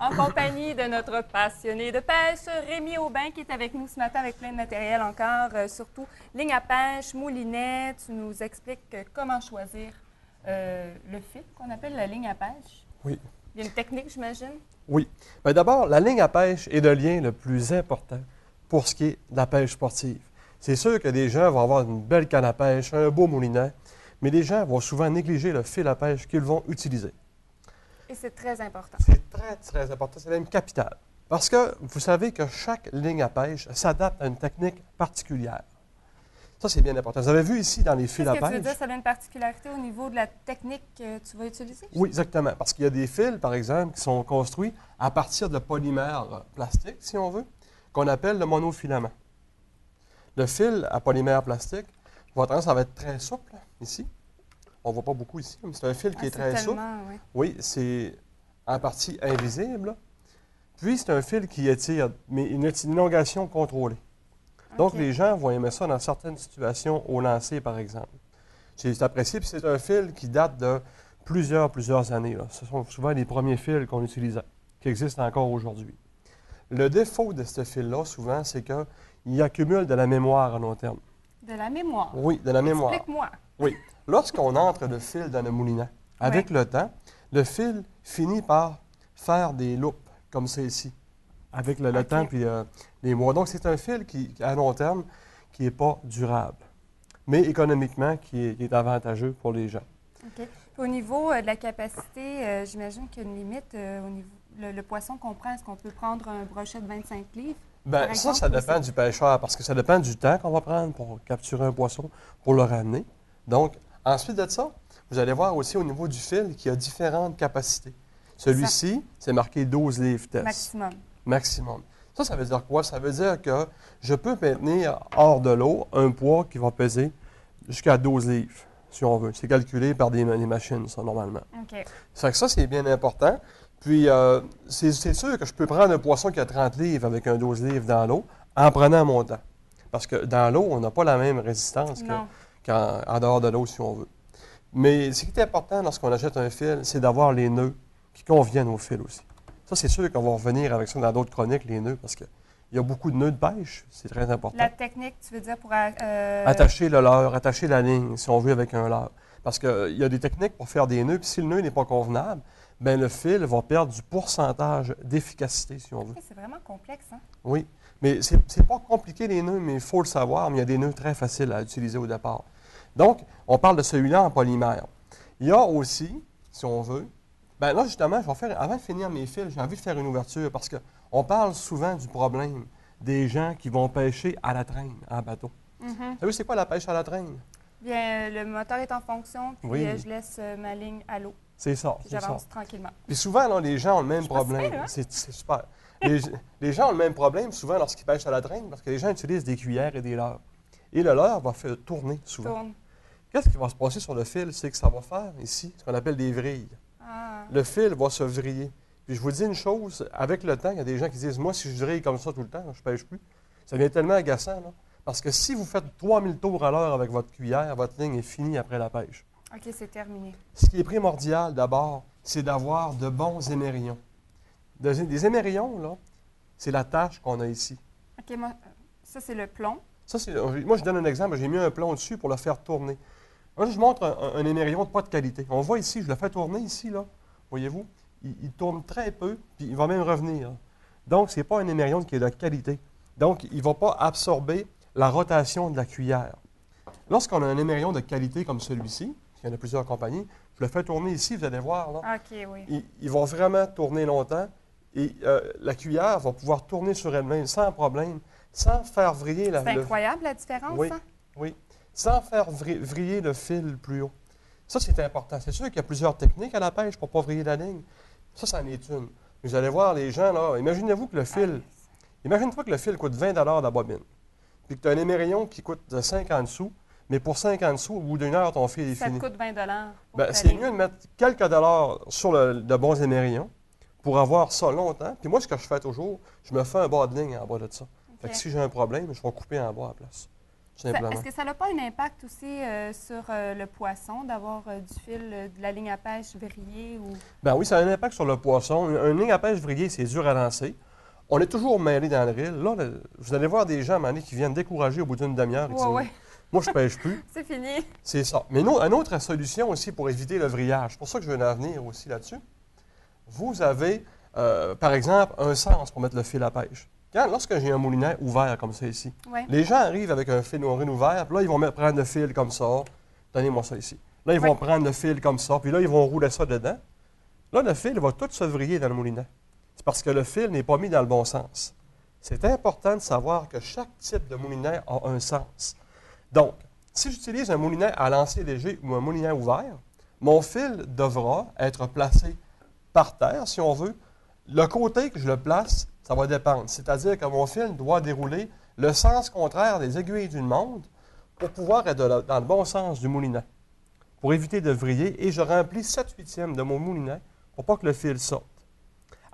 en compagnie de notre passionné de pêche, Rémi Aubin, qui est avec nous ce matin avec plein de matériel encore, surtout ligne à pêche, moulinet. Tu nous expliques comment choisir le fil qu'on appelle la ligne à pêche. Oui. Il y a une technique, j'imagine? Oui. Bien, d'abord, la ligne à pêche est le lien le plus important pour ce qui est de la pêche sportive. C'est sûr que des gens vont avoir une belle canne à pêche, un beau moulinet, mais les gens vont souvent négliger le fil à pêche qu'ils vont utiliser. Et c'est très important. C'est très, très important. C'est même capital. Parce que vous savez que chaque ligne à pêche s'adapte à une technique particulière. Ça, c'est bien important. Vous avez vu ici dans les fils à Qu'est-ce que tu veux pêche. dire? Ça a une particularité au niveau de la technique que tu vas utiliser? Oui, exactement. Parce qu'il y a des fils, par exemple, qui sont construits à partir de polymères plastiques, si on veut, qu'on appelle le monofilament. Le fil à polymère plastique, votre tendance, ça va être très souple, ici. On ne voit pas beaucoup ici, mais c'est un fil qui est très souple. Oui. Oui, c'est en partie invisible, là. Puis, c'est un fil qui étire, mais une élongation contrôlée. Donc, les gens vont aimer ça dans certaines situations au lancer, par exemple. C'est apprécié, puis c'est un fil qui date de plusieurs années, là. Ce sont souvent les premiers fils qu'on utilisait, qui existent encore aujourd'hui. Le défaut de ce fil-là, souvent, c'est qu'il accumule de la mémoire à long terme. De la mémoire? Oui, de la mémoire. Explique-moi. Oui. Lorsqu'on entre le fil dans le moulinet, avec le temps, le fil finit par faire des loupes, comme celle-ci, avec le temps puis les mois. Donc, c'est un fil qui, à long terme, qui n'est pas durable, mais économiquement, qui est avantageux pour les gens. OK. Au niveau de la capacité, j'imagine qu'il y a une limite au niveau le poisson qu'on prend. Est-ce qu'on peut prendre un brochet de 25 livres? Bien, ça dépend du pêcheur, parce que ça dépend du temps qu'on va prendre pour capturer un poisson, pour le ramener. Donc, ensuite de ça, vous allez voir aussi au niveau du fil qu'il y a différentes capacités. Celui-ci, c'est marqué 12 livres test. Maximum. Maximum. Ça veut dire quoi? Ça veut dire que je peux maintenir hors de l'eau un poids qui va peser jusqu'à 12 livres, si on veut. C'est calculé par des machines, ça, normalement. OK. Ça, c'est bien important. Puis, c'est sûr que je peux prendre un poisson qui a 30 livres avec un 12 livres dans l'eau en prenant mon temps. Parce que dans l'eau, on n'a pas la même résistance qu'en dehors de l'eau, si on veut. Mais ce qui est important lorsqu'on achète un fil, c'est d'avoir les nœuds qui conviennent au fil aussi. Ça, c'est sûr qu'on va revenir avec ça dans d'autres chroniques, les nœuds, parce qu'il y a beaucoup de nœuds de pêche. C'est très important. La technique, tu veux dire pour... Attacher le leurre, attacher la ligne, si on veut, avec un leurre. Parce qu'il y a des techniques pour faire des nœuds, puis si le nœud n'est pas convenable, bien, le fil va perdre du pourcentage d'efficacité, si on veut. C'est vraiment complexe, hein? Oui, mais c'est pas compliqué, les nœuds, mais il faut le savoir, mais il y a des nœuds très faciles à utiliser au départ. Donc, on parle de celui-là en polymère. Il y a aussi, si on veut, bien là, justement, avant de finir mes fils, j'ai envie de faire une ouverture, parce qu'on parle souvent du problème des gens qui vont pêcher à la traîne, en bateau. Vous savez, c'est quoi la pêche à la traîne? Bien, le moteur est en fonction, puis je laisse ma ligne à l'eau. C'est ça. Puis j'avance tranquillement. Puis souvent, là, les gens ont le même problème. C'est super. Les gens ont le même problème souvent lorsqu'ils pêchent à la traîne, parce que les gens utilisent des cuillères et des leurres. Et le leurre va faire tourner souvent. Qu'est-ce qui va se passer sur le fil? C'est que ça va faire ici ce qu'on appelle des vrilles. Le fil va se vriller. Puis je vous dis une chose, avec le temps, il y a des gens qui disent, moi, si je vrille comme ça tout le temps, je ne pêche plus. Ça devient tellement agaçant, là. Parce que si vous faites 3000 tours à l'heure avec votre cuillère, votre ligne est finie après la pêche. OK, c'est terminé. Ce qui est primordial, d'abord, c'est d'avoir de bons émerillons. Des émerillons, là, c'est la tâche qu'on a ici. OK, ça, c'est le plomb. Moi, je donne un exemple. J'ai mis un plomb dessus pour le faire tourner. Moi, je montre un émerillon de pas de qualité. On voit ici, je le fais tourner ici, là. Voyez-vous? Il tourne très peu, puis il va même revenir. Donc, ce n'est pas un émerillon qui est de qualité. Donc, il ne va pas absorber la rotation de la cuillère. Lorsqu'on a un émerillon de qualité comme celui-ci, il y en a plusieurs compagnies, je le fais tourner ici, vous allez voir. Là, OK, oui. il va vraiment tourner longtemps et la cuillère va pouvoir tourner sur elle-même sans problème, sans faire vriller C'est incroyable la différence, oui, hein? Oui, sans faire vriller le fil plus haut. Ça, c'est important. C'est sûr qu'il y a plusieurs techniques à la pêche pour ne pas vriller la ligne. Ça, c'en est une. Vous allez voir les gens, là, imaginez-vous que le fil, imagine-toi que le fil coûte 20 $ la bobine, puis que tu as un émerillon qui coûte 50 sous, mais pour 50 sous, au bout d'une heure, ton fil est fini. Ça te coûte 20 Bien, c'est mieux de mettre quelques dollars sur de bons émerillons pour avoir ça longtemps. Puis moi, ce que je fais toujours, je me fais un bas de ligne en bas de ça. Fait que si j'ai un problème, je vais couper en bas à la place. simplement. Est-ce que ça n'a pas un impact aussi sur le poisson d'avoir du fil, de la ligne à pêche vrillée? Ou... Bien oui, ça a un impact sur le poisson. Une ligne à pêche vrillée, c'est dur à lancer. On est toujours mêlé dans le reel. Là, vous allez voir des gens à un moment donné qui viennent décourager au bout d'une demi-heure. Ouais. Moi, je ne pêche plus. C'est fini. C'est ça. Mais une autre solution aussi pour éviter le vrillage, c'est pour ça que je veux en venir aussi là-dessus. Vous avez, par exemple, un sens pour mettre le fil à pêche. Lorsque j'ai un moulinet ouvert comme ça ici, les gens arrivent avec un fil nourri ouvert, puis là, ils vont prendre le fil comme ça. Donnez-moi ça ici. Là, ils vont prendre le fil comme ça, puis là, ils vont rouler ça dedans. Là, le fil va tout se vriller dans le moulinet. C'est parce que le fil n'est pas mis dans le bon sens. C'est important de savoir que chaque type de moulinet a un sens. Donc, si j'utilise un moulinet à lancer léger ou un moulinet ouvert, mon fil devra être placé par terre, si on veut. Le côté que je le place, ça va dépendre. C'est-à-dire que mon fil doit dérouler le sens contraire des aiguilles d'une montre pour pouvoir être dans le bon sens du moulinet, pour éviter de vriller. Et je remplis 7/8 de mon moulinet pour pas que le fil sorte.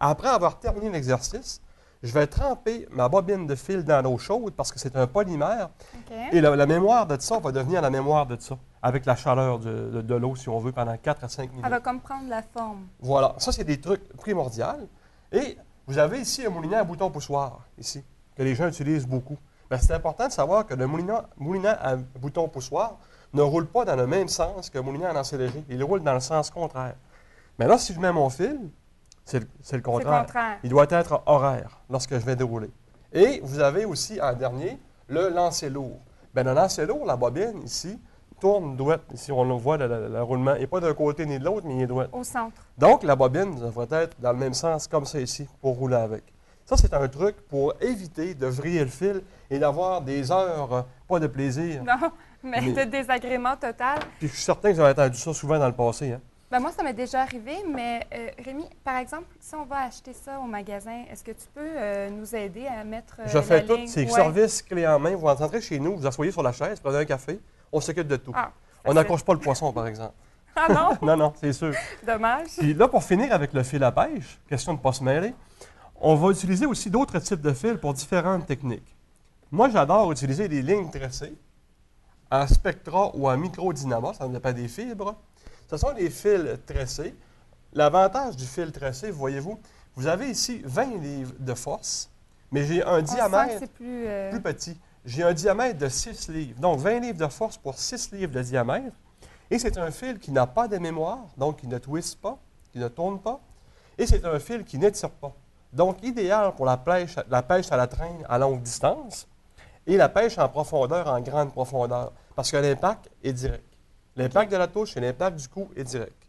Après avoir terminé l'exercice, je vais tremper ma bobine de fil dans l'eau chaude parce que c'est un polymère. Et la mémoire de ça va devenir la mémoire de ça, avec la chaleur de l'eau, si on veut, pendant 4 à 5 minutes. Elle va comme prendre la forme. Voilà. Ça, c'est des trucs primordiaux. Et vous avez ici un moulinet à bouton poussoir, ici, que les gens utilisent beaucoup. Bien, c'est important de savoir que le moulinet à bouton poussoir ne roule pas dans le même sens que le moulinet à lancer léger. Il roule dans le sens contraire. Mais là, si je mets mon fil, c'est le contraire. Il doit être horaire lorsque je vais dérouler. Et vous avez aussi, en dernier, le lancer lourd. Bien, le lancer lourd, la bobine, ici, tourne droite. Ici, on le voit, le roulement. Il n'est pas d'un côté ni de l'autre, mais il est droit. Au centre. Donc, la bobine devrait être dans le même sens, comme ça ici, pour rouler avec. Ça, c'est un truc pour éviter de vriller le fil et d'avoir des heures, pas de plaisir. Non, mais de désagrément total. Puis je suis certain que vous avez entendu ça souvent dans le passé. Hein? Bien, moi, ça m'est déjà arrivé, mais Rémi, par exemple, si on va acheter ça au magasin, est-ce que tu peux nous aider à mettre Je fais tout. C'est service clé en main. Vous rentrez chez nous, vous asseyez sur la chaise, prenez un café, on s'occupe de tout. Ah, on n'accroche pas le poisson, par exemple. Ah non? Non, non, c'est sûr. Dommage. Puis là, pour finir avec le fil à pêche, question de ne pas se mêler, on va utiliser aussi d'autres types de fils pour différentes techniques. Moi, j'adore utiliser des lignes tressées en spectra ou en microdynamo, ça dépend des fibres. Ce sont des fils tressés. L'avantage du fil tressé, voyez-vous, vous avez ici 20 livres de force, mais j'ai un diamètre plus petit. J'ai un diamètre de 6 livres. Donc, 20 livres de force pour 6 livres de diamètre. Et c'est un fil qui n'a pas de mémoire, donc qui ne twiste pas, qui ne tourne pas. Et c'est un fil qui n'étire pas. Donc, idéal pour la pêche à la traîne à longue distance et la pêche en profondeur, en grande profondeur, parce que l'impact est direct. L'impact de la touche et l'impact du coup est direct.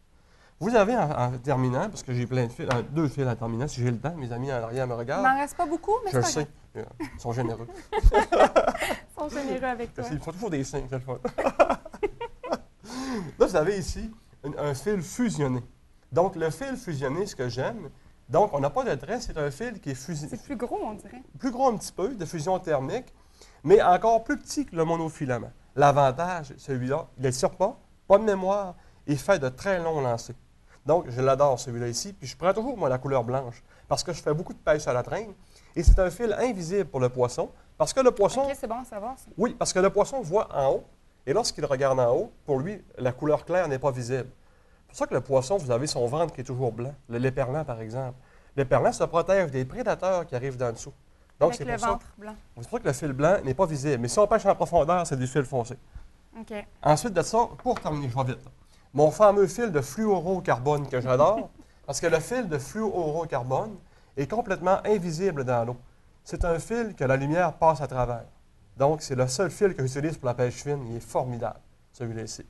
Vous avez, en terminant, parce que j'ai plein de fils, 2 fils en terminant, si j'ai le temps, mes amis en arrière me regardent. Il m'en reste pas beaucoup, mais je sais. Ils sont généreux. Ils sont généreux avec toi. Ils font toujours des signes, c'est le fun. Là, vous avez ici un fil fusionné. Donc, le fil fusionné, ce que j'aime, donc, on n'a pas de trait, c'est un fil qui est fusionné. C'est plus gros, on dirait. Plus gros un petit peu, de fusion thermique, mais encore plus petit que le monofilament. L'avantage, celui-là, il ne tire pas de mémoire, et fait de très longs lancers. Donc, je l'adore, celui-là ici, puis je prends toujours, moi, la couleur blanche, parce que je fais beaucoup de pêche à la traîne, et c'est un fil invisible pour le poisson, parce que le poisson... OK, c'est bon à savoir, ça. Oui, parce que le poisson voit en haut, et lorsqu'il regarde en haut, pour lui, la couleur claire n'est pas visible. C'est pour ça que le poisson, vous avez son ventre qui est toujours blanc. Le l'éperlant, par exemple. L'éperlant se protège des prédateurs qui arrivent d'en dessous. Donc, avec le ventre blanc. C'est pour ça que le fil blanc n'est pas visible. Mais si on pêche en profondeur, c'est du fil foncé. OK. Ensuite de ça, pour terminer, je vais vite. Mon fameux fil de fluorocarbone que j'adore, parce que le fil de fluorocarbone est complètement invisible dans l'eau. C'est un fil que la lumière passe à travers. Donc, c'est le seul fil que j'utilise pour la pêche fine. Il est formidable, celui-là ici.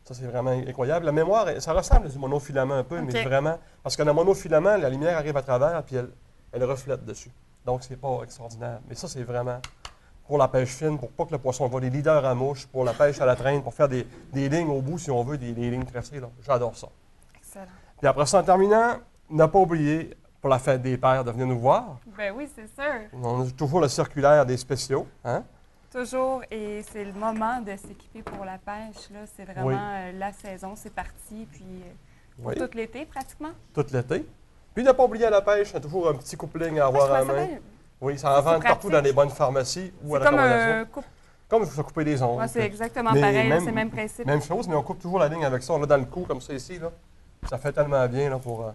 Ça, c'est vraiment incroyable. La mémoire, ça ressemble à du monofilament un peu, OK. mais vraiment... Parce que dans le monofilament, la lumière arrive à travers, puis elle reflète dessus. Donc, c'est pas extraordinaire. Mais ça, c'est vraiment pour la pêche fine, pour pas que le poisson voit des leaders à mouche, pour la pêche à la traîne, pour faire des lignes au bout, si on veut, des lignes tracées. Là. J'adore ça. Excellent. Puis après ça, en terminant, n'a pas oublié, pour la fête des pères, de venir nous voir. Ben oui, c'est sûr. On a toujours le circulaire des spéciaux. Hein? Toujours, et c'est le moment de s'équiper pour la pêche. Là. C'est vraiment la saison, c'est parti, puis pour tout l'été pratiquement. Tout l'été. Puis ne pas oublier à la pêche, il y a toujours un petit couple-ligne à avoir en main. Oui, ça en vend partout dans les bonnes pharmacies ou à la comme comme il faut se couper des ongles. Ouais, c'est exactement pareil, c'est le même principe. Même chose, mais on coupe toujours la ligne avec ça. On l'a dans le cou, comme ça ici. Là. Ça fait tellement bien là, pour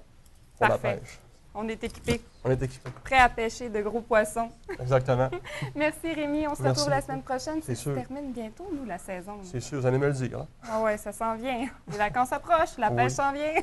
la pêche. On est équipés. On est équipés. Prêts à pêcher de gros poissons. Exactement. Merci Rémi. On se retrouve la semaine prochaine. Ça se termine bientôt, nous, la saison. C'est sûr, vous allez me le dire. Hein? Ah ouais, ça s'en vient. Les vacances approchent, la pêche s'en vient.